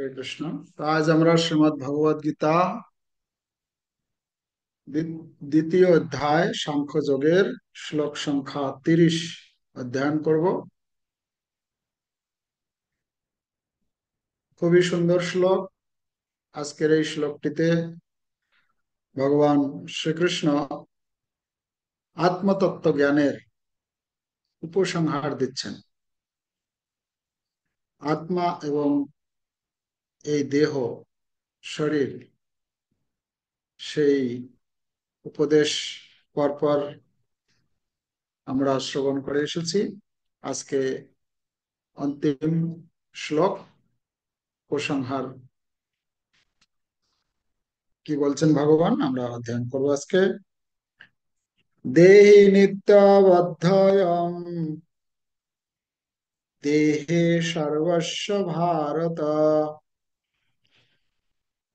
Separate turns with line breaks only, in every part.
হরে কৃষ্ণ। তো আজ আমরা শ্রীমদ্ ভগবদ গীতা দ্বিতীয় অধ্যায় সাংখ্য যোগের শ্লোক সংখ্যা 30 অধ্যয়ন করব। খুবই সুন্দর শ্লোক। আজকের এই শ্লোকটিতে ভগবান শ্রীকৃষ্ণ আত্মতত্ত্ব জ্ঞানের উপসংহার দিচ্ছেন। আত্মা এবং এই দেহ শরীর, সেই উপদেশ পরপর আমরা শ্রবণ করে এসেছি। আজকে অন্তিম শ্লোক উপসংহার কি বলছেন ভগবান আমরা অধ্যয়ন করবো আজকে। দেহি নিত্যাবদ্ধয়ম দেহে সর্বস্ব ভারত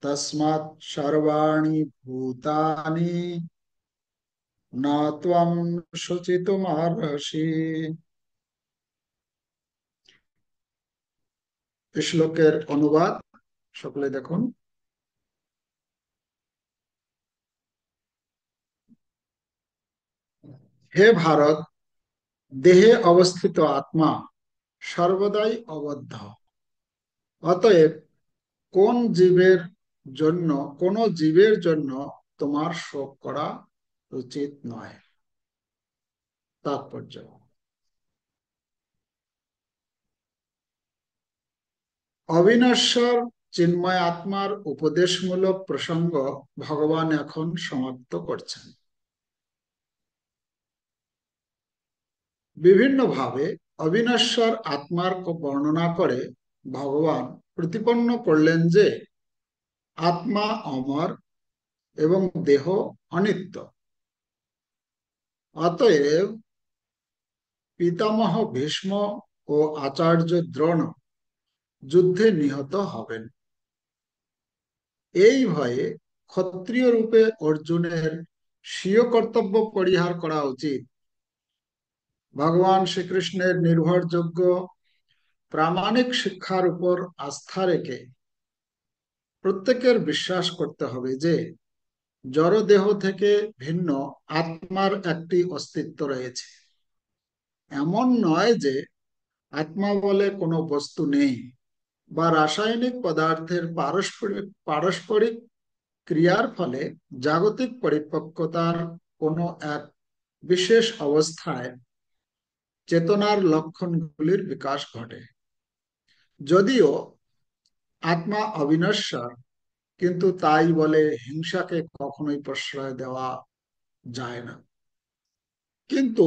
তস্মাৎ সর্বাণি ভূতানি না ত্বং শুচিতুমর্হসি। এই শ্লোকের অনুবাদ সকলে দেখুন। হে ভারত, দেহে অবস্থিত আত্মা সর্বদাই অবদ্ধ। অতএব কোন জীবের জন্য কোন জীবের জন্য তোমার শোক করা উচিত নয়। তাৎপর্য: অবিনশ্বর চিন্ময় আত্মার উপদেশমূলক প্রসঙ্গ ভগবান এখন সমাপ্ত করছেন। বিভিন্নভাবে অবিনশ্বর আত্মার বর্ণনা করে ভগবান প্রতিপন্ন করলেন যে আত্মা অমর এবং দেহ অনিত্য। অতএব পিতামহ ভীষ্ম ও আচার্য দ্রোণ যুদ্ধে নিহত হবেন। এই ভয়ে ক্ষত্রিয় রূপে অর্জুনের স্বীয় কর্তব্য পরিহার করা উচিত। ভগবান শ্রীকৃষ্ণের নির্ভরযোগ্য প্রামাণিক শিক্ষার উপর আস্থা রেখে প্রত্যেকের বিশ্বাস করতে হবে যে জড় দেহ থেকে ভিন্ন আত্মার একটি অস্তিত্ব রয়েছে। এমন নয় যে আত্মা বলে কোনো বস্তু নেই বা রাসায়নিক পদার্থের পারস্পরিক ক্রিয়ার ফলে জাগতিক পরিপক্কতার কোনো এক বিশেষ অবস্থায় চেতনার লক্ষণগুলির বিকাশ ঘটে। যদিও আত্মা অবিনশ্বর, কিন্তু তাই বলে হিংসাকে কখনোই প্রশ্রয় দেওয়া যায় না। কিন্তু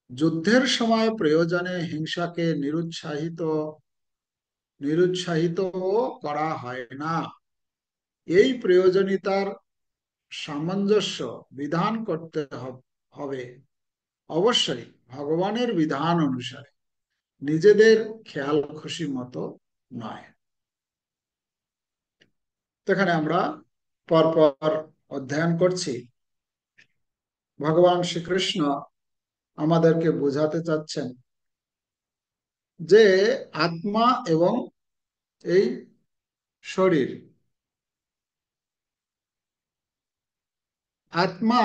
যুদ্ধের সময় প্রয়োজনে হিংসাকে নিরুৎসাহিত করা হয় না। এই প্রয়োজনীয়তার সামঞ্জস্য বিধান করতে হবে অবশ্যই ভগবানের বিধান অনুসারে, নিজেদের খেয়াল খুশি মতো নয়। এখানে আমরা পরপর অধ্যয়ন করছি। ভগবান শ্রীকৃষ্ণ আমাদেরকে বোঝাতে চাচ্ছেন যে আত্মা এবং এই শরীর, আত্মা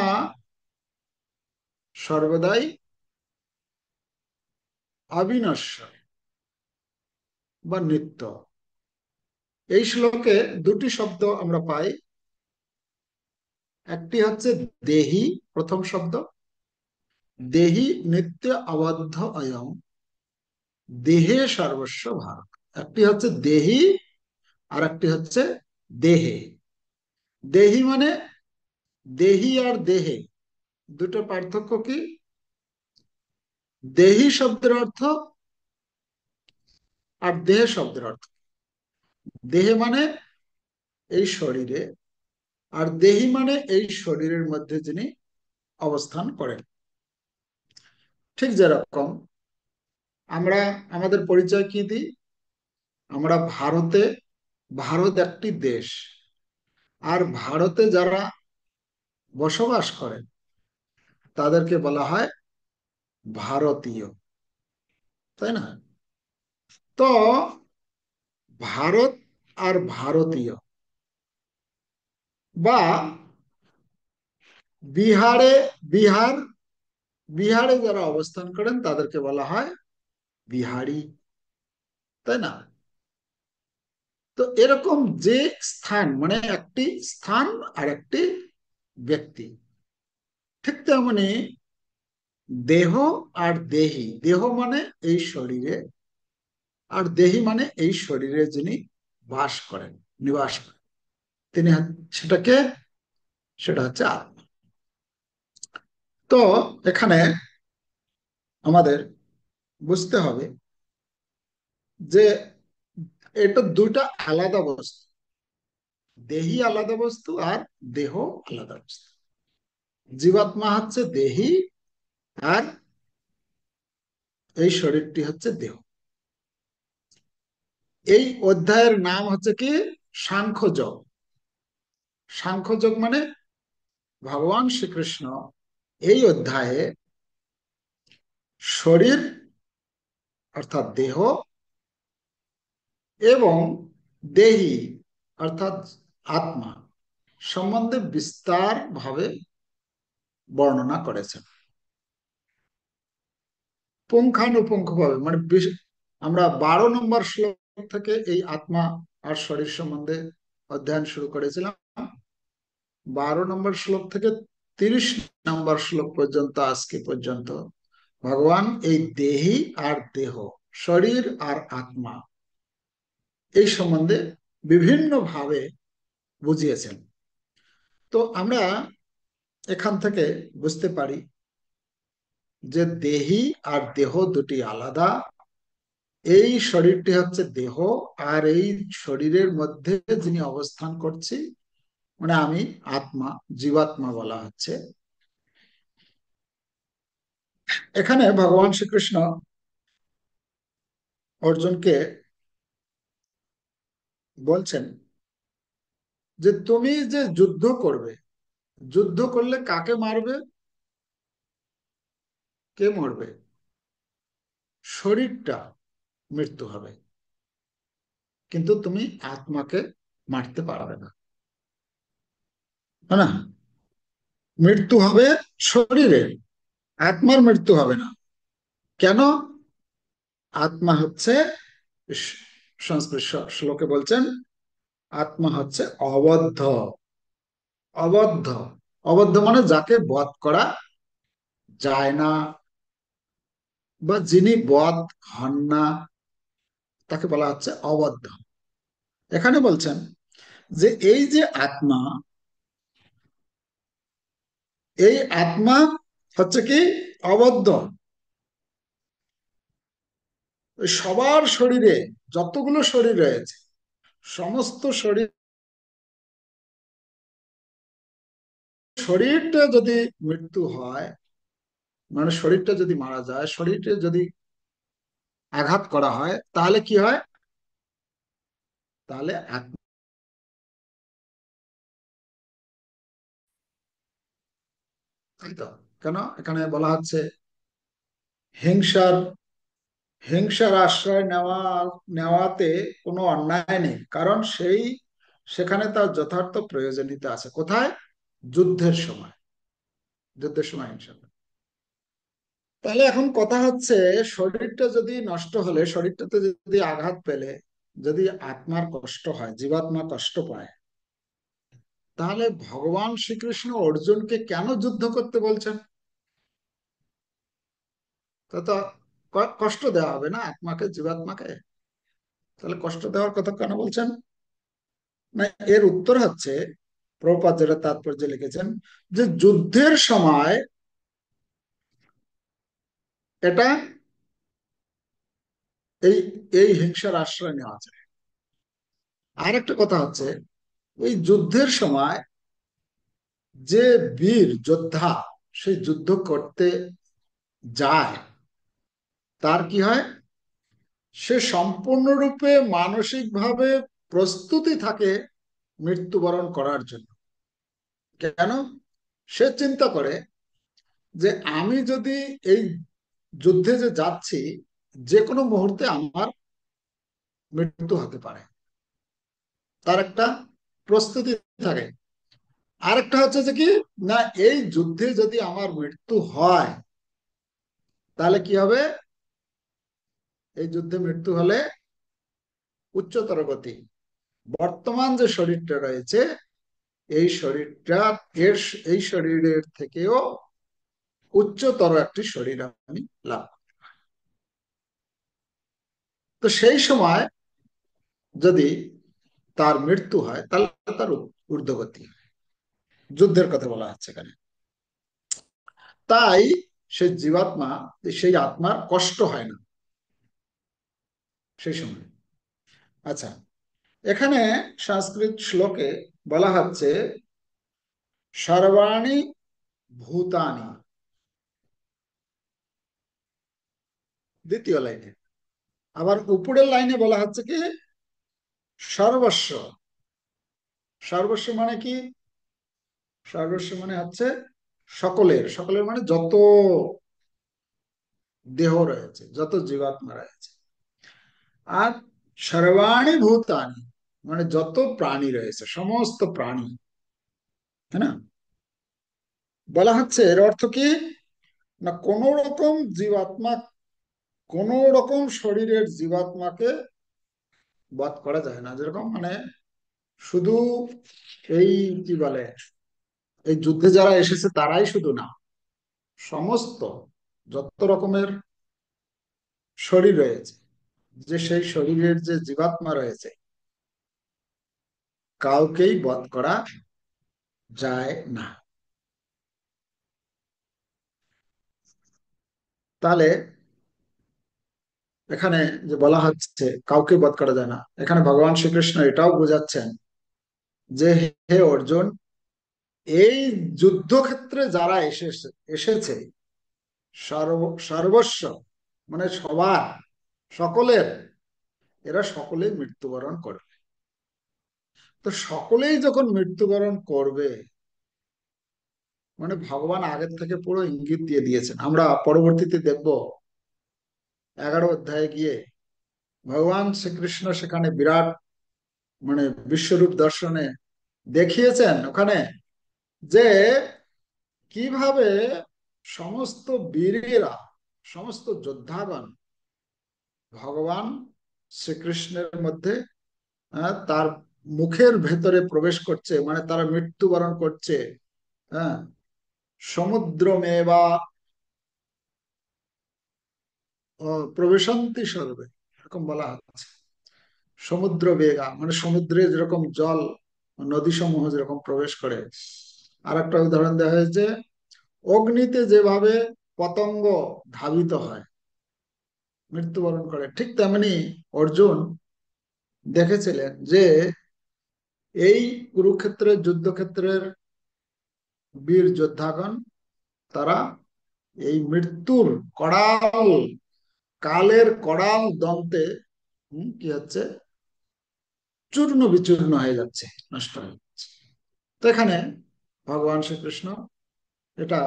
সর্বদাই অবিনশ্বর বা নিত্য। এই শ্লোকে দুটি শব্দ আমরা পাই। একটি হচ্ছে দেহি, প্রথম শব্দ দেহি নিত্য আবদ্ধ অয়ম দেহে সর্বস্ব ভারত। একটি হচ্ছে দেহি আর একটি হচ্ছে দেহে। দেহি মানে দেহি আর দেহে দুটো পার্থক্য কি? দেহি শব্দের অর্থ আর দেহ শব্দের অর্থ। দেহে মানে এই শরীরে, আর দেহি মানে এই শরীরের মধ্যে যিনি অবস্থান করেন। ঠিক যেরকম আমরা আমাদের পরিচয় কি দিই? আমরা ভারতে, ভারত একটি দেশ, আর ভারতে যারা বসবাস করেন তাদেরকে বলা হয় ভারতীয়, তাই না? তো ভারত আর ভারতীয়, বা বিহারে, বিহার, বিহারে যারা অবস্থান করেন তাদেরকে বলা হয় বিহারি, তাই না? তো এরকম যে স্থান, মানে একটি স্থান আর একটি ব্যক্তি, ঠিক তেমনি দেহ আর দেহি। দেহ মানে এই শরীরে, আর দেহি মানে এই শরীরে যিনি বাস করেন, নিবাস করেন, তিনি সেটাকে, সেটা হচ্ছে আত্মা। তো এখানে আমাদের বুঝতে হবে যে এটা দুইটা আলাদা বস্তু, দেহি আলাদা বস্তু আর দেহ আলাদা বস্তু। জীবাত্মা হচ্ছে দেহি, আর এই শরীরটি হচ্ছে দেহ। এই অধ্যায়ের নাম হচ্ছে কি? সাংখ্যযোগ। সাংখ্যযোগ মানে ভগবান শ্রীকৃষ্ণ এই অধ্যায়ে শরীর অর্থাৎ দেহ এবং দেহি অর্থাৎ আত্মা সম্বন্ধে বিস্তার ভাবে বর্ণনা করেছেন, পুঙ্খানুপুঙ্খ ভাবে। মানে আমরা 12 নম্বর শ্লোক থেকে এই আত্মা আর শরীর সম্বন্ধে অধ্যয়ন শুরু করেছিলাম। 12 নম্বর শ্লোক থেকে 30 নম্বর শ্লোক পর্যন্ত, আজকে পর্যন্ত ভগবান এই দেহি আর দেহ, শরীর আর আত্মা, এই সম্বন্ধে বিভিন্ন ভাবে বুঝিয়েছেন। তো আমরা এখান থেকে বুঝতে পারি যে দেহি আর দেহ দুটি আলাদা। এই শরীরটি হচ্ছে দেহ, আর এই শরীরের মধ্যে যিনি অবস্থান করছি, মানে আমি আত্মা, জীবাত্মা বলা হচ্ছে। এখানে ভগবান শ্রীকৃষ্ণ অর্জুনকে বলছেন যে তুমি যে যুদ্ধ করবে, যুদ্ধ করলে কাকে মারবে? কে মরবে? শরীরটা মৃত্যু হবে, কিন্তু তুমি আত্মাকে মারতে পারবে না, তাই না? মৃত্যু হবে শরীরের, আত্মার মৃত্যু হবে না। কেন? আত্মা হচ্ছে, সংস্কৃত শ্লোকে বলছেন, আত্মা হচ্ছে অবদ্ধ। অবদ্ধ, অবদ্ধ মানে যাকে বধ করা যায় না, বা যিনি বধ হন না, তাকে বলা হচ্ছে অবদ্ধ। এখানে বলছেন যে এই যে আত্মা, এই আত্মা হচ্ছে কি? অবদ্ধ। সবার শরীরে, যতগুলো শরীর রয়েছে, সমস্ত শরীর, শরীরটা যদি মৃত্যু হয়, মানে শরীরটা যদি মারা যায়, শরীরটা যদি আঘাত করা হয়, তাহলে কি হয়? তাহলে আত্মা, তাই তো। কেন এখানে বলা হচ্ছে হিংসার, হিংসার আশ্রয় নেওয়াতে কোনো অন্যায় নেই, কারণ সেখানে তার যথার্থ প্রয়োজনীয়তা আছে। কোথায়? যুদ্ধের সময়। যুদ্ধের সময় হিংসা। তাহলে এখন কথা হচ্ছে, শরীরটা যদি নষ্ট হলে, শরীরটাতে যদি আঘাত পেলে, যদি আত্মার কষ্ট হয়, জীবাত্মা কষ্ট পায়, তাহলে ভগবান শ্রীকৃষ্ণ অর্জুনকে কেন যুদ্ধ করতে বলছেন? তা তো কষ্ট দেওয়া হবে না আত্মাকে, জীবাত্মাকে। তাহলে কষ্ট দেওয়ার কথা কেন বলছেন? না, এর উত্তর হচ্ছে, প্রভুপাদ যেটা তাৎপর্য লিখেছেন, যে যুদ্ধের সময় এটা, এই এই হিংসার আশ্রয় নেওয়া যায়। আর একটা কথা হচ্ছে, এই যুদ্ধের সময় যে বীর যোদ্ধা সেই যুদ্ধ করতে যায়, তার কি হয়? সে সম্পূর্ণরূপে মানসিকভাবে প্রস্তুতি থাকে মৃত্যুবরণ করার জন্য। কেন? সে চিন্তা করে যে আমি যদি এই যুদ্ধে যে যাচ্ছি, যে কোনো মুহূর্তে আমার মৃত্যু হতে পারে। তার একটা প্রস্তুতি থাকে। আরেকটা হচ্ছে যে কি, না এই যুদ্ধে যদি আমার মৃত্যু হয় তাহলে কি হবে, এই যুদ্ধে মৃত্যু হলে উচ্চতর গতি, বর্তমান যে শরীরটা রয়েছে এই শরীরটা এর এই শরীরের থেকেও উচ্চতর একটি শরীর আমি লাভ করি। তো সেই সময় যদি তার মৃত্যু হয় তাহলে তার ঊর্ধ্বগতি, যুদ্ধের কথা বলা হচ্ছে এখানে। তাই সে জীবাত্মা, সেই আত্মার কষ্ট হয় না সেই সময়। আচ্ছা, এখানে সংস্কৃত শ্লোকে বলা হচ্ছে সর্বাণি ভূতানি, দ্বিতীয় লাইনে। আবার উপরের লাইনে বলা হচ্ছে কি সর্বস্ব। সর্বস্ব মানে কি, সর্বস্ব মানে হচ্ছে সকলের, সকলের মানে যত দেহ রয়েছে, যত জীবাত্মা রয়েছে। আর সর্বাণি ভূতানি মানে যত প্রাণী রয়েছে, সমস্ত প্রাণী, তাই না? বলা হচ্ছে এর অর্থ কি, না কোন রকম জীবাত্মা, কোন রকম শরীরের জীবাত্মাকে বধ করা যায় না। যেরকম মানে শুধু এই কি বলে, এই যুদ্ধে যারা এসেছে তারাই শুধু না, সমস্ত যত রকমের শরীর রয়েছে, যে সেই শরীরের যে জীবাত্মা রয়েছে কাউকেই বধ করা যায় না। তাহলে এখানে যে বলা হচ্ছে কাউকে বধ করা যায় না, এখানে ভগবান শ্রীকৃষ্ণ এটাও বোঝাচ্ছেন যে হে অর্জুন, এই যুদ্ধক্ষেত্রে যারা এসেছে সর্বস্ব মানে সবার, সকলের, এরা সকলেই মৃত্যুবরণ করবে। তো সকলেই যখন মৃত্যুবরণ করবে মানে ভগবান আগের থেকে পুরো ইঙ্গিত দিয়ে দিয়েছেন। আমরা পরবর্তীতে দেখব 11 অধ্যায়ে গিয়ে ভগবান শ্রীকৃষ্ণ সেখানে বিরাট মানে বিশ্বরূপ দর্শনে দেখিয়েছেন ওখানে যে কিভাবে সমস্ত বীরেরা, সমস্ত যোদ্ধাগণ ভগবান শ্রীকৃষ্ণের মধ্যে তার মুখের ভেতরে প্রবেশ করছে, মানে তারা মৃত্যুবরণ করছে। হ্যাঁ, সমুদ্রমেবা প্রবেশান্তি সর্বে, এরকম বলা হচ্ছে। সমুদ্র বেগা মানে সমুদ্রে যেরকম জল নদী সমূহ যেরকম প্রবেশ করে। আর একটা উদাহরণ দেওয়া হয়েছে, অগ্নিতে যেভাবে পতঙ্গ ধাবিত হয় মৃত্যুবরণ করে, ঠিক তেমনি অর্জুন দেখেছিলেন যে এই কুরুক্ষেত্রের যুদ্ধক্ষেত্রের বীর যোদ্ধাগণ তারা এই মৃত্যুর কড়াল, কালের কড়াল দন্তে কি হচ্ছে, চূর্ণ বিচূর্ণ হয়ে যাচ্ছে, নষ্ট হয়ে যাচ্ছে। তো এখানে ভগবান শ্রীকৃষ্ণ এটা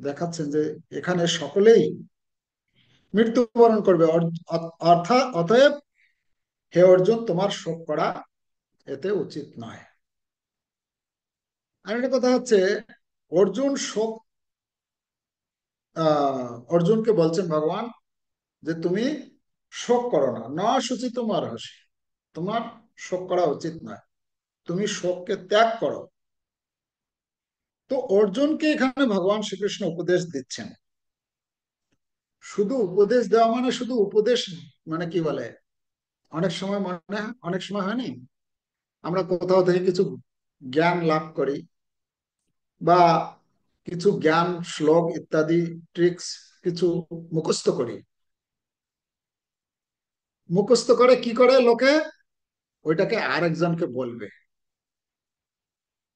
দেখাচ্ছেন যে এখানে সকলেই মৃত্যুবরণ করবে। অর্থাৎ অতএব হে অর্জুন, তোমার শোক করা এতে উচিত নয়। আর একটা কথা হচ্ছে, অর্জুন শোক, অর্জুনকে বলছেন ভগবান যে তুমি শোক করো না, না শুচি তোমার হাসি, তোমার শোক করা উচিত নয়, তুমি শোককে ত্যাগ করো। তো অর্জুনকে এখানে ভগবান শ্রীকৃষ্ণ উপদেশ দিচ্ছেন। শুধু উপদেশ দেওয়া মানে শুধু উপদেশ, মানে কি বলে, অনেক সময় মনে হয়, অনেক সময় হয়নি আমরা কোথাও থেকে কিছু জ্ঞান লাভ করি বা কিছু জ্ঞান শ্লোক ইত্যাদি ট্রিক্স কিছু মুখস্থ করি, মুখস্থ করে কি করে লোকে ওইটাকে আরেকজনকে বলবে।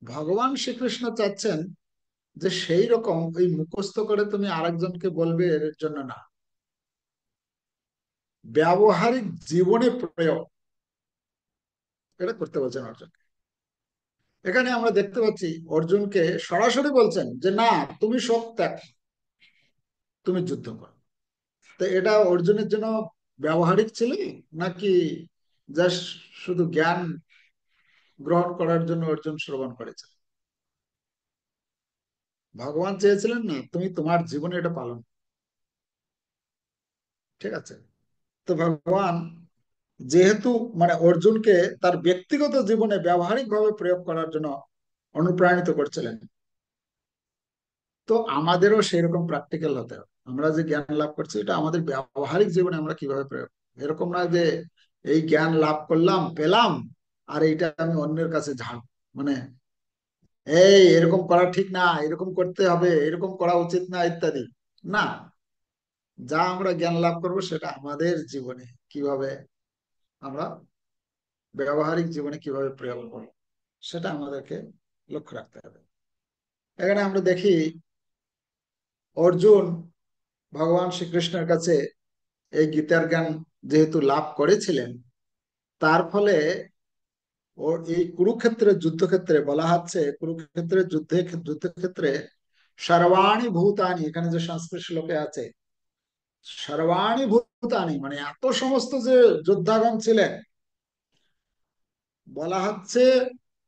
ভগবান শ্রীকৃষ্ণ চাচ্ছেন যে সেই রকম ওই মুখস্থ করে তুমি আরেকজনকে বলবে এর জন্য না, ব্যবহারিক জীবনে প্রয়োগ এটা করতে বলছেন অর্জুন। এখানে আমরা দেখতে পাচ্ছি অর্জুনকে সরাসরি বলছেন যে না, তুমি শোক ত্যাগ, তুমি যুদ্ধ করো। তো এটা অর্জুনের জন্য ব্যবহারিক ছিল নাকি জাস্ট শুধু জ্ঞান গ্রহণ করার জন্য অর্জুন শ্রবণ করেছে। ভগবান চেয়েছিলেন না তুমি তোমার জীবনে এটা পালন, ঠিক আছে? তো ভগবান যেহেতু মানে অর্জুনকে তার ব্যক্তিগত জীবনে ব্যবহারিক ভাবে প্রয়োগ করার জন্য অনুপ্রাণিত করছিলেন, তো আমাদেরও সেই রকম প্র্যাকটিক্যাল হতে হবে। আমরা যে জ্ঞান লাভ করছি এটা আমাদের ব্যবহারিক জীবনে আমরা কিভাবে প্রয়োগ, এরকম নয় যে এই জ্ঞান লাভ করলাম পেলাম আর এইটা আমি অন্যের কাছে ঝাড়, মানে এই এরকম করা ঠিক না, এরকম করতে হবে, এরকম করা উচিত না ইত্যাদি। না, যা আমরা জ্ঞান লাভ করব সেটা আমাদের জীবনে কিভাবে আমরা ব্যবহারিক জীবনে কিভাবে প্রয়োগ করব সেটা আমাদেরকে লক্ষ্য রাখতে হবে। এখানে আমরা দেখি অর্জুন ভগবান শ্রীকৃষ্ণের কাছে এই গীতার জ্ঞান যেহেতু লাভ করেছিলেন, তার ফলে ওর এই কুরুক্ষেত্রের যুদ্ধক্ষেত্রে বলা হচ্ছে, কুরুক্ষেত্রের যুদ্ধক্ষেত্রে সর্বাণি ভূতানি, এখানে যে সংস্কৃত শ্লোকে আছে সর্বাণি ভূতানি, মানে এত সমস্ত যে যোদ্ধাগণ ছিলেন, বলা হচ্ছে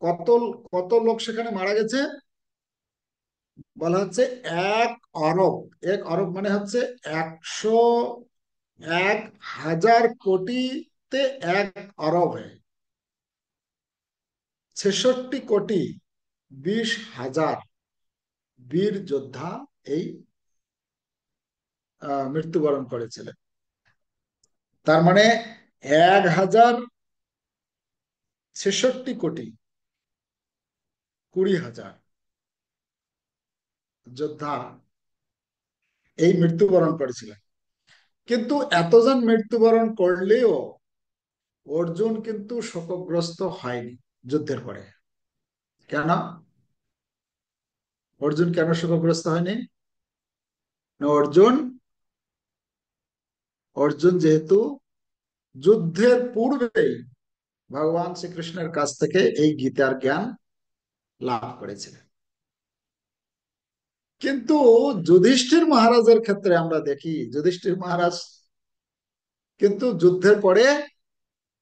কত কত লোক সেখানে মারা গেছে, বলা হচ্ছে 1 অরব। 1 অরব মানে হচ্ছে 101,000 কোটিতে 1 অরব, 66 কোটি 20,000 বীর যোদ্ধা এই মৃত্যুবরণ করেছিলেন। তার মানে 1,066 কোটি 20,000 যোদ্ধা এই মৃত্যুবরণ করেছিলেন। কিন্তু এতজন মৃত্যুবরণ করলেও অর্জুন কিন্তু শোকগ্রস্ত হয়নি যুদ্ধের পরে। কেন অর্জুন কেন শোকগ্রস্ত হয়নি? না, অর্জুন অর্জুন যেহেতু যুদ্ধের পূর্বেই ভগবান শ্রীকৃষ্ণের কাছ থেকে এই গীতার জ্ঞান লাভ করেছিলেন। কিন্তু যুধিষ্ঠির মহারাজের ক্ষেত্রে আমরা দেখি যুধিষ্ঠির মহারাজ কিন্তু যুদ্ধের পরে,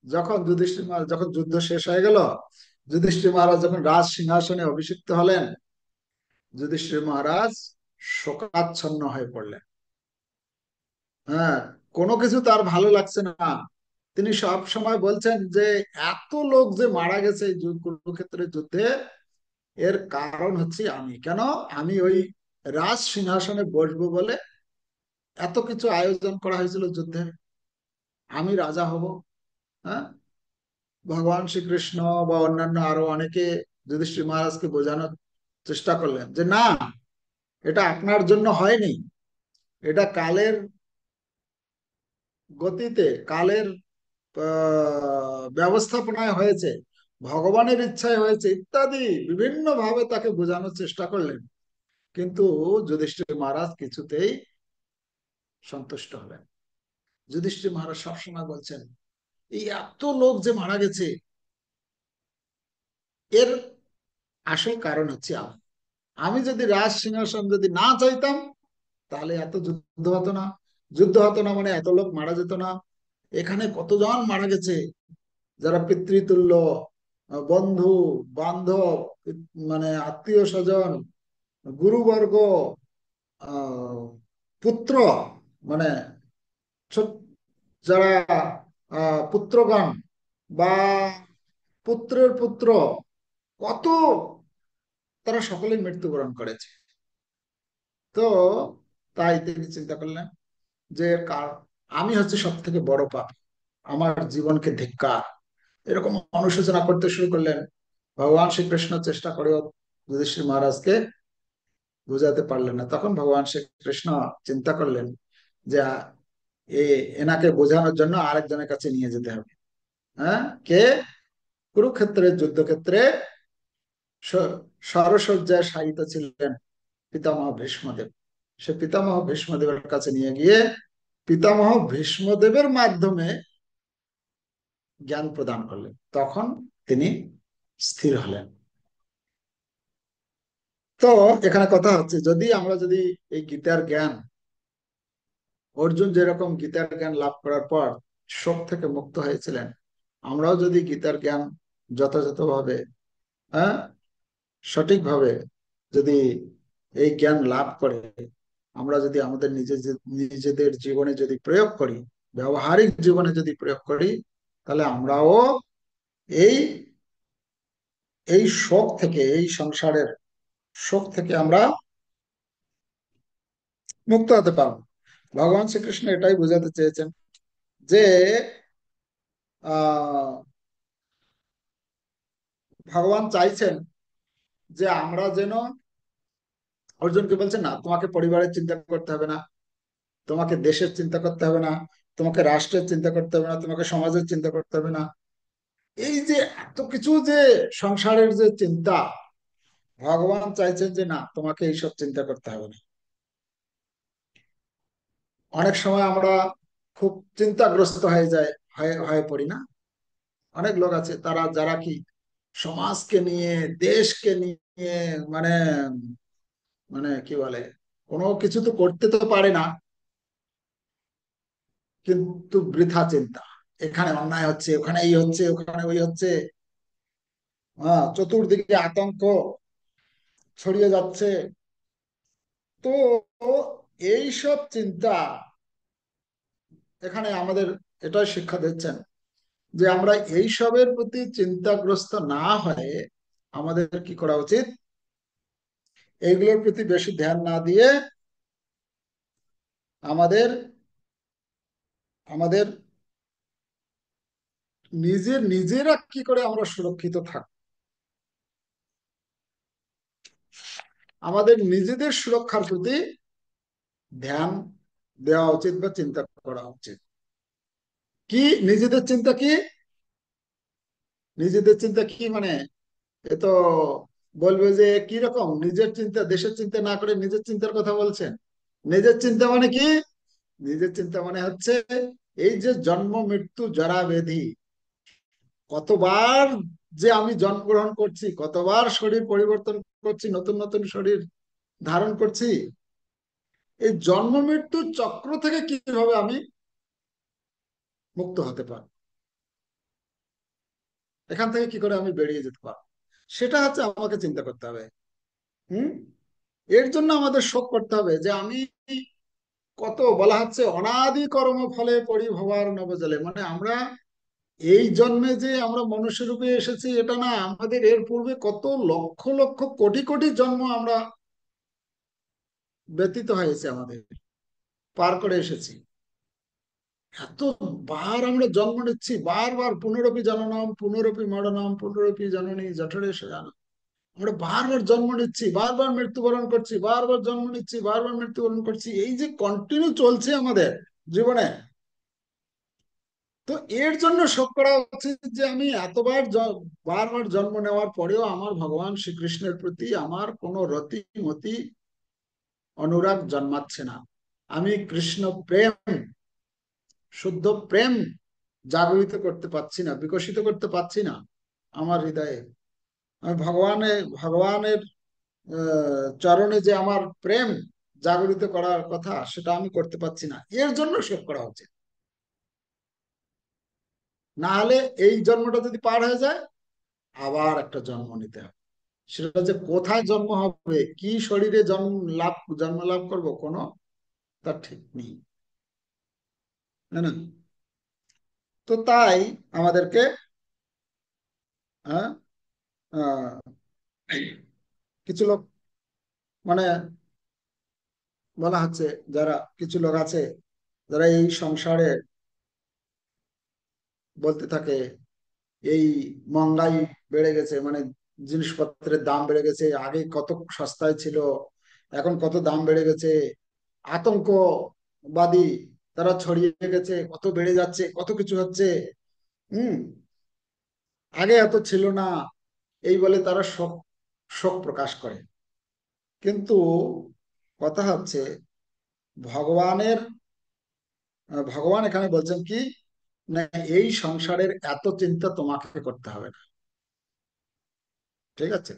যখন যুধিষ্ঠির মহারাজ যখন যুদ্ধ শেষ হয়ে গেল, যুধিষ্ঠির মহারাজ যখন রাজ সিংহাসনে অভিষিক্ত হলেন, যুধিষ্ঠির মহারাজ শোকাচ্ছন্ন হয়ে পড়লেন। হ্যাঁ, কোনো কিছু তার ভালো লাগছে না। তিনি সব সময় বলছেন যে এত লোক যে মারা গেছে এই কুরুক্ষেত্রের যুদ্ধে, এর কারণ হচ্ছে আমি। কেন? আমি ওই রাজ সিংহাসনে বসবো বলে এত কিছু আয়োজন করা হয়েছিল যুদ্ধের, আমি রাজা হব। হ্যাঁ, ভগবান শ্রীকৃষ্ণ বা অন্যান্য আরো অনেকে যুধিষ্ঠির মহারাজকে বোঝানোর চেষ্টা করলেন যে না, এটা আপনার জন্য হয়নি, এটা কালের গতিতে, কালের ব্যবস্থাপনায় হয়েছে, ভগবানের ইচ্ছায় হয়েছে ইত্যাদি বিভিন্ন ভাবে তাকে বোঝানোর চেষ্টা করলেন। কিন্তু যুধিষ্ঠির মহারাজ কিছুতেই সন্তুষ্ট হলেন। যুধিষ্ঠির মহারাজ সবসময় বলছেন এই এত লোক যে মারা গেছে এর আসল কারণ হচ্ছে আমি। আমি যদি রাজ সিংহাসন যদি না চাইতাম তাহলে এত যুদ্ধ হতো না, যুদ্ধ হতো না মানে এত লোক মারা যেত না। এখানে কতজন মারা গেছে যারা পিতৃতুল্য, বন্ধু বান্ধব, মানে আত্মীয় স্বজন, গুরুবর্গ, আহ পুত্র, মানে যারা পুত্রগণ বা পুত্রের পুত্র, কত তারা সকলেই মৃত্যুবরণ করেছে। তো তাই তিনি চিন্তা করলেন যে আমি হচ্ছে সব থেকে বড় পাপী, আমার জীবনকে ধিক্কার, এরকম অনুশোচনা করতে শুরু করলেন। ভগবান শ্রীকৃষ্ণ চেষ্টা করেও যুধিষ্ঠির মহারাজকে বুঝাতে পারলেন না। তখন ভগবান শ্রীকৃষ্ণ চিন্তা করলেন যে এ এনাকে বোঝানোর জন্য আরেকজনের কাছে নিয়ে যেতে হবে। হ্যাঁ, কে? কুরুক্ষেত্রের যুদ্ধক্ষেত্রে সরসজ্জায় শায়িত ছিলেন পিতামহ ভীষ্মদেব। সে পিতামহ ভীষ্মদেবের কাছে নিয়ে গিয়ে পিতামহ ভীষ্মদেবের মাধ্যমে জ্ঞান প্রদান করলেন। তখন তিনি স্থির হলেন। তো এখানে কথা হচ্ছে যদি আমরা যদি এই গীতার জ্ঞান, অর্জুন যেরকম গীতার জ্ঞান লাভ করার পর শোক থেকে মুক্ত হয়েছিলেন, আমরাও যদি গীতার জ্ঞান যথাযথভাবে, হ্যাঁ, সঠিকভাবে যদি এই জ্ঞান লাভ করে, আমরা যদি আমাদের নিজেদের জীবনে যদি প্রয়োগ করি, ব্যবহারিক জীবনে যদি প্রয়োগ করি, তাহলে আমরাও এই এই শোক থেকে, এই সংসারের শোক থেকে আমরা মুক্ত হতে পারবো। ভগবান শ্রীকৃষ্ণ এটাই বোঝাতে চেয়েছেন যে আহ ভগবান চাইছেন যে আমরা যেন, অর্জুনকে বলছেন না, তোমাকে পরিবারের চিন্তা করতে হবে না, তোমাকে দেশের চিন্তা করতে হবে না, তোমাকে রাষ্ট্রের চিন্তা করতে হবে না, তোমাকে সমাজের চিন্তা করতে হবে না। এই যে এত কিছু যে সংসারের যে চিন্তা, ভগবান চাইছেন যে না, তোমাকে এইসব চিন্তা করতে হবে না। অনেক সময় আমরা খুব চিন্তাগ্রস্ত হয়ে যায়, হয়ে হয়ে পড়ি না? অনেক লোক আছে তারা, যারা কি সমাজকে নিয়ে, দেশকে নিয়ে, মানে মানে কি বলে, কোনো কিছু তো করতে তো পারে না, কিন্তু বৃথা চিন্তা। এখানে অন্যায় হচ্ছে, ওখানে এই হচ্ছে, ওখানে ওই হচ্ছে, হ্যাঁ, চতুর্দিকে আতঙ্ক ছড়িয়ে যাচ্ছে। তো এইসব চিন্তা, এখানে আমাদের এটাই শিক্ষা দিচ্ছেন যে আমরা এইসবের প্রতি চিন্তাগ্রস্ত না হয়ে আমাদের কি করা উচিত, এইগুলোর প্রতি বেশি ধ্যান না দিয়ে আমাদের আমাদের নিজেরা কি করে আমরা সুরক্ষিত থাকবো, আমাদের নিজেদের সুরক্ষার প্রতি ধ্যান দেওয়া উচিত বা চিন্তা করা উচিত। কি নিজেদের চিন্তা কি? নিজেদের চিন্তা কি মানে, এ তো বলবে যে কি রকম নিজের চিন্তা, দেশের চিন্তা না করে নিজের চিন্তার কথা বলছেন। নিজের চিন্তা মানে কি? নিজের চিন্তা মানে হচ্ছে এই যে জন্ম মৃত্যু জরা ব্যাধি, কতবার যে আমি জন্মগ্রহণ করছি, কতবার শরীর পরিবর্তন করছি, নতুন নতুন শরীর ধারণ করছি, এই জন্ম মৃত্যুর চক্র থেকে কিভাবে আমি মুক্ত হতে পারবো, এখান থেকে কি করে আমি বেরিয়ে যেতে পারবো, সেটা হচ্ছে আমাকে চিন্তা করতে হবে। হুম। এর জন্য আমাদের শোক করতে হবে যে আমি, কত বলা হচ্ছে অনাদি কর্ম ফলে পরিভবার নবজলে, মানে আমরা এই জন্মে যে আমরা মনুষ্য রূপে এসেছি এটা না, আমাদের এর পূর্বে কত লক্ষ লক্ষ কোটি কোটি জন্ম আমরা ব্যতীত হয়েছে, আমাদের পার করে এসেছি। এত বার আমরা জন্ম নিচ্ছি, বারবার পুনরপি জননম পুনরপি মরণম পুনরপি জননী জঠরে শয়নম। আমরা বারবার জন্ম নিচ্ছি, বারবার মৃত্যুবরণ করছি, বারবার জন্ম নিচ্ছি, বারবার মৃত্যুবরণ করছি, এই যে কন্টিনিউ চলছে আমাদের জীবনে। তো এর জন্য শোক করা উচিত যে আমি এতবার বারবার জন্ম নেওয়ার পরেও আমার ভগবান শ্রীকৃষ্ণের প্রতি আমার কোনো রতি মতি অনুরাগ জন্মাচ্ছে না। আমি কৃষ্ণ প্রেম, শুদ্ধ প্রেম জাগরিত করতে পারছি না, বিকশিত করতে পারছি না আমার হৃদয়ে। আমি ভগবানের চরণে যে আমার প্রেম জাগরিত করার কথা, সেটা আমি করতে পারছি না, এর জন্য শোক করা উচিত। না হলে এই জন্মটা যদি পার হয়ে যায়, আবার একটা জন্ম নিতে হবে। সেটা যে কোথায় জন্ম হবে, কি শরীরে জন্ম লাভ করবো, কোনো তার ঠিক নেই, তাই না? তো তাই আমাদেরকে, হ্যাঁ, আহ, কিছু লোক, মানে বলা হচ্ছে, যারা কিছু লোক আছে যারা এই সংসারে বলতে থাকে এই মহঙ্গাই বেড়ে গেছে, মানে জিনিসপত্রের দাম বেড়ে গেছে, আগে কত সস্তায় ছিল, এখন কত দাম বেড়ে গেছে, আতঙ্কবাদী তারা ছড়িয়ে গেছে, কত বেড়ে যাচ্ছে, কত কিছু হচ্ছে। হুম। আগে এত ছিল না, এই বলে তারা শোক শোক প্রকাশ করে। কিন্তু কথা হচ্ছে, ভগবানের ভগবান এখানে বলছেন কি, না, এই সংসারের এত চিন্তা তোমাকে করতে হবে না। ঠিক আছে?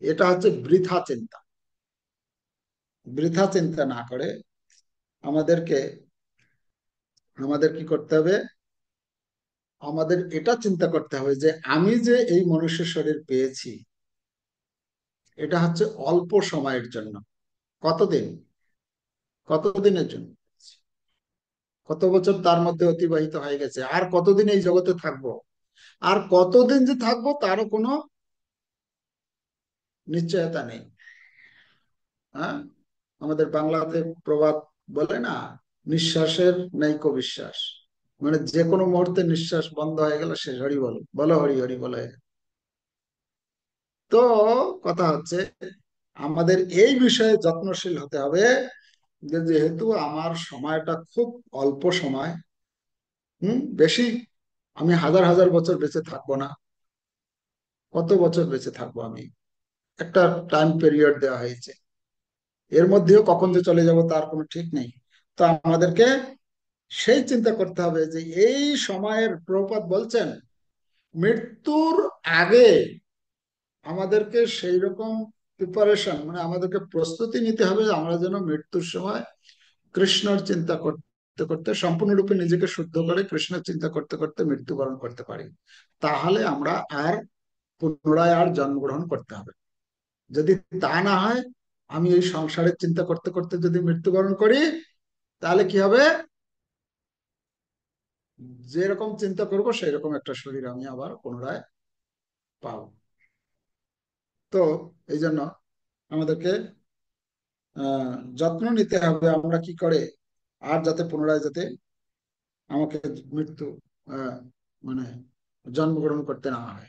এটা হচ্ছে বৃথা চিন্তা। বৃথা চিন্তা না করে আমাদেরকে, আমাদের কি করতে হবে, আমাদের এটা চিন্তা করতে হবে যে আমি যে এই মনুষ্য শরীর পেয়েছি, এটা হচ্ছে অল্প সময়ের জন্য। কতদিন? কতদিনের জন্য? কত বছর তার মধ্যে অতিবাহিত হয়ে গেছে, আর কতদিন এই জগতে থাকবো, আর কতদিন যে থাকবো তারও কোনো নিশ্চয়তা নেই। হ্যাঁ, আমাদের বাংলাতে প্রবাদ বলে না, নিঃশ্বাসের নৈক বিশ্বাস। মানে যে কোনো মুহূর্তে নিঃশ্বাস বন্ধ হয়ে গেল, শেষ। হরি বলো, বলো হরি হরি বলে। তো কথা হচ্ছে, আমাদের এই বিষয়ে যত্নশীল হতে হবে যে যেহেতু আমার সময়টা খুব অল্প সময়, বেশি, আমি হাজার হাজার বছর বেঁচে থাকবো না। কত বছর বেঁচে থাকবো আমি? একটা টাইম পিরিয়ড দেওয়া হয়েছে, এর মধ্যেও কখন যে চলে যাব তার কোনো ঠিক নেই। তো আমাদেরকে সেই চিন্তা করতে হবে যে এই সময়ের, প্রভুপাদ বলছেন, মৃত্যুর আগে আমাদেরকে সেই রকম প্রিপারেশন, মানে আমাদেরকে প্রস্তুতি নিতে হবে যে আমরা যেন মৃত্যুর সময় কৃষ্ণর চিন্তা করতে করতে সম্পূর্ণরূপে নিজেকে শুদ্ধ করে কৃষ্ণের চিন্তা করতে করতে মৃত্যুবরণ করতে পারি। তাহলে আমরা আর পুনরায় আর জন্মগ্রহণ করতে হবে। যদি তা না হয়, আমি এই সংসারের চিন্তা করতে করতে যদি মৃত্যুবরণ করি, তাহলে কি হবে? যেরকম চিন্তা করব সেই রকম একটা শরীর আমি আবার পুনরায় পাবো। তো এই জন্য আমাদেরকে যত্ন নিতে হবে আমরা কি করে আর যাতে পুনরায় যাতে আমাকে মৃত্যু আহ, মানে জন্মগ্রহণ করতে না হয়।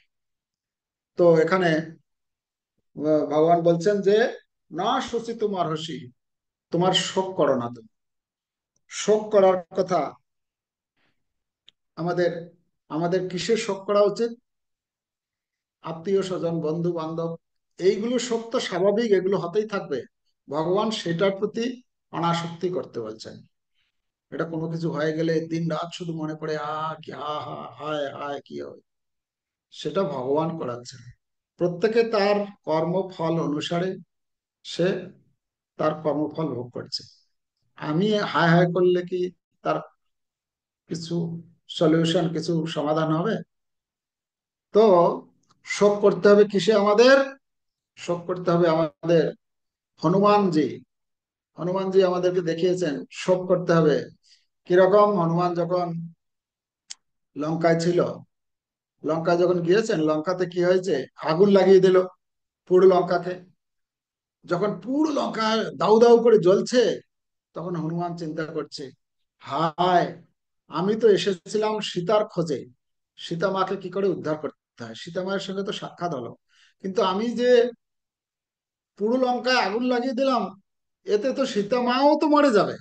তো এখানে ভগবান বলছেন যে না শোচি তোমার হসি, তোমার শোক করো না। তুমি শোক করার কথা, আমাদের আমাদের কিসের শোক করা উচিত? আত্মীয় স্বজন, বন্ধু বান্ধব, এইগুলো শোক তো স্বাভাবিক, এগুলো হতেই থাকবে। ভগবান সেটার প্রতি অনাসক্তি করতে বলছেন। এটা কোনো কিছু হয়ে গেলে দিন রাত শুধু মনে পড়ে, কি হায় হায় কি হবে, সেটা ভগবান করাচ্ছেন। প্রত্যেকে তার কর্মফল অনুসারে সে তার কর্মফল ভোগ করছে। আমি হায় হায় করলে কি তার কিছু সলিউশন, কিছু সমাধান হবে? তো শোক করতে হবে কিসে আমাদের? শোক করতে হবে আমাদের হনুমানজি। হনুমানজি আমাদেরকে দেখিয়েছেন শোক করতে হবে কিরকম। হনুমান যখন লঙ্কায় ছিল, লঙ্কায় যখন গিয়েছেন, লঙ্কাতে কি হয়েছে? আগুন লাগিয়ে দিল পুরো লঙ্কাকে। যখন পুরো লঙ্কা দাউ দাউ করে জ্বলছে, তখন হনুমান চিন্তা করছে, হায়, আমি তো এসেছিলাম সীতার খোঁজে, সীতা মাকে কি করে উদ্ধার করতে হয়, সীতা মায়ের সঙ্গে তো সাক্ষাৎ হলো, কিন্তু আমি যে পুরো লঙ্কায় আগুন লাগিয়ে দিলাম, এতে তো সীতা মাও তো মরে যাবে,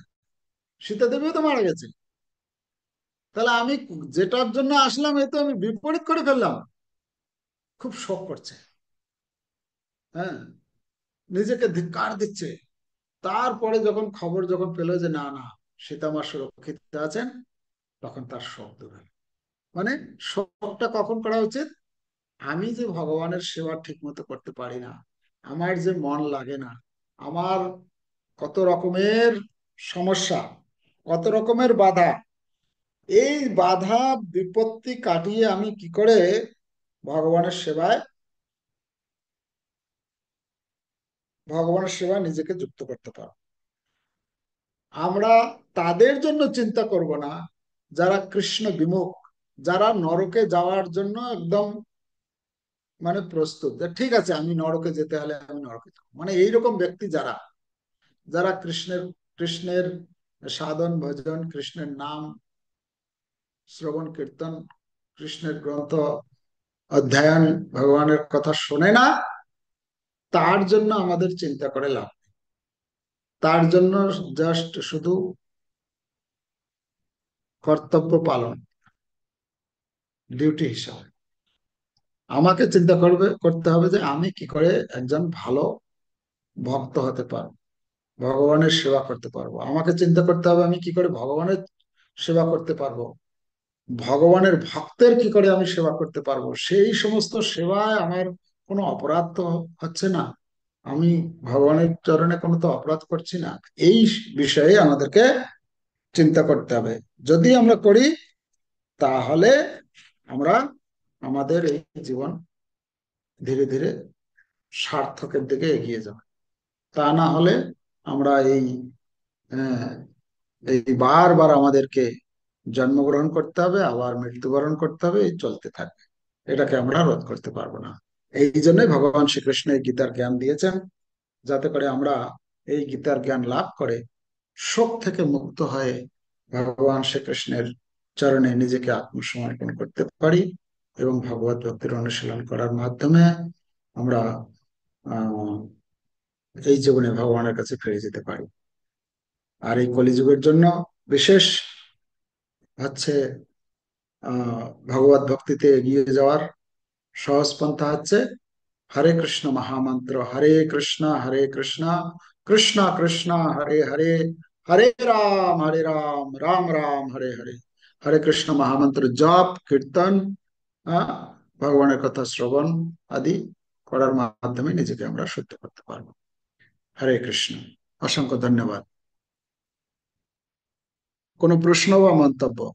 সীতা দেবীও তো মারা গেছে। তাহলে আমি যেটার জন্য আসলাম এ তো আমি বিপরীত করে ফেললাম। খুব শোক করছে। হ্যাঁ, নিজেকে ধিক্কার দিচ্ছে। তারপরে যখন খবর যখন পেলো যে না না, সীতামা সুরক্ষিত আছেন, তখন তার শোক দূর হলো। মানে শোকটা কখন করা উচিত? আমি যে ভগবানের সেবা ঠিক মতো করতে পারি না, আমার যে মন লাগে না, আমার কত রকমের সমস্যা, কত রকমের বাধা, এই বাধা বিপত্তি কাটিয়ে আমি কি করে ভগবানের সেবায়, ভগবানের সেবায় নিজেকে যুক্ত করতে পারবো। আমরা তাদের জন্য চিন্তা করব না যারা কৃষ্ণ বিমুখ, যারা নরকে যাওয়ার জন্য একদম মানে প্রস্তুত, যে ঠিক আছে আমি নরকে যেতে হলে আমি নরকে যাবো, মানে এইরকম ব্যক্তি যারা, যারা কৃষ্ণের কৃষ্ণের সাধন ভজন, কৃষ্ণের নাম শ্রবণ কীর্তন, কৃষ্ণের গ্রন্থ অধ্যয়ন, ভগবানের কথা শোনে না, তার জন্য আমাদের চিন্তা করে লাভ নেই। তার জন্য জাস্ট শুধু কর্তব্য পালন, ডিউটি হিসাবে আমাকে চিন্তা করতে হবে যে আমি কি করে একজন ভালো ভক্ত হতে পারবো, ভগবানের সেবা করতে পারবো। আমাকে চিন্তা করতে হবে আমি কি করে ভগবানের সেবা করতে পারবো, ভগবানের ভক্তের কি করে আমি সেবা করতে পারবো। সেই সমস্ত সেবায় আমার কোনো অপরাধ তো হচ্ছে না, আমি ভগবানের চরণে কোনো তো অপরাধ করছি না। এই বিষয়ে আমাদেরকে চিন্তা করতে হবে। যদি আমরা করি, তাহলে আমরা আমাদের এই জীবন ধীরে ধীরে সার্থকের দিকে এগিয়ে যাবে। তা না হলে আমরা আহ, এই বারবার আমাদেরকে জন্মগ্রহণ করতে হবে, আবার মৃত্যুবরণ করতে হবে, এই চলতে থাকবে। এটাকে আমরা রোধ করতে পারবো না। এই জন্যই ভগবান শ্রীকৃষ্ণ এই গীতার জ্ঞান দিয়েছেন, যাতে করে আমরা এই গীতার জ্ঞান লাভ করে শোক থেকে মুক্ত হয়ে ভগবান শ্রীকৃষ্ণের চরণে নিজেকে আত্মসমর্পণ করতে পারি এবং ভগবত ভক্তির অনুশীলন করার মাধ্যমে আমরা আহ এই জীবনে ভগবানের কাছে ফিরে যেতে পারি। আর এই কলিযুগের জন্য বিশেষ হচ্ছে ভগবত ভক্তিতে এগিয়ে যাওয়ার সহজ পন্থা হচ্ছে হরে কৃষ্ণ মহামন্ত্র, হরে কৃষ্ণ কৃষ্ণ কৃষ্ণ হরে হরে, হরে রাম রাম রাম হরে হরে। হরে কৃষ্ণ মহামন্ত্র জপ, কীর্তন, আহ, ভগবানের কথা শ্রবণ আদি করার মাধ্যমে নিজেকে আমরা শুদ্ধ করতে পারবো। হরে কৃষ্ণ। অসংখ্য ধন্যবাদ। কোনো প্রশ্ন বা মন্তব্য?